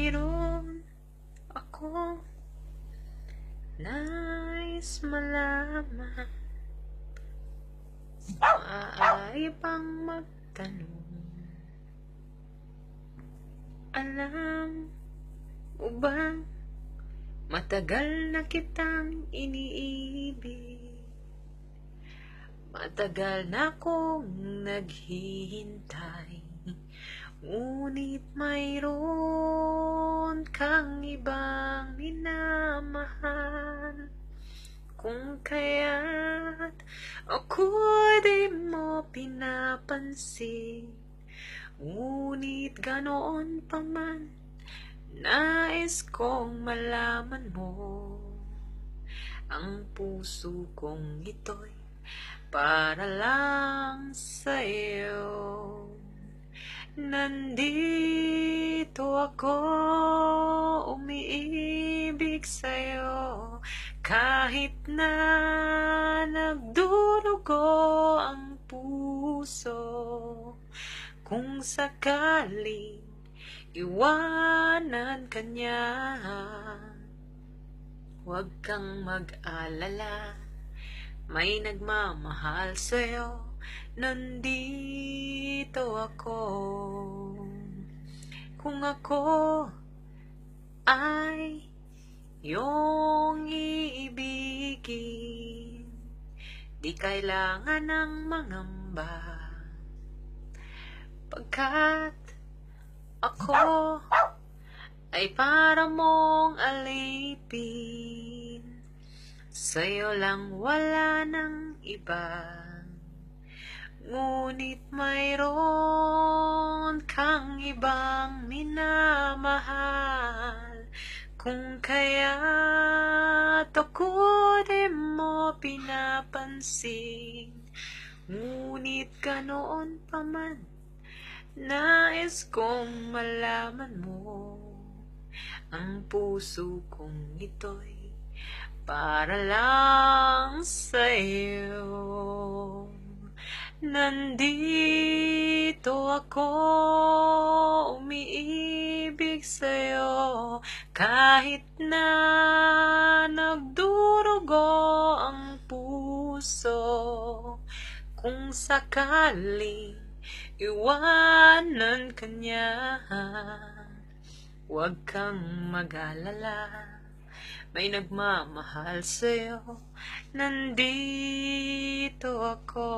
mayroon akong nais malaman. Maaari bang magtanong? Alam mo bang matagal na kitang iniibig? Matagal na akong naghihintay, ngunit mayroon kang ibang minamahal. Kung kaya't ako di mo pinapansin, ngunit ganoon pa man, nais kong malaman mo. Ang puso kong ito'y para lang sa'yo. Nandito ako, umiibig sa'yo, kahit na nagdurugo ang puso. Kung sakaling iwanan ka niya, huwag kang mag-alala, may nagmamahal sa'yo. Nandito ako. Kung ako ay iyong iibigin, di kailangan ng mangamba, pagkat ako ay para mong alipin. Sa'yo lang, wala ng iba, ngunit mayroon kang ibang minamahal. Kung kaya't ako di mo pinapansin, ngunit ganoon pa man, nais kong malaman mo. Ang puso kong ito'y para lang sa'yo. Nandito ako, umiibig sa'yo, kahit na nagdurugo ang puso. Kung sakaling iwanan ka niya, huwag kang mag-alala, may nagmamahal sa'yo. Nandito ako.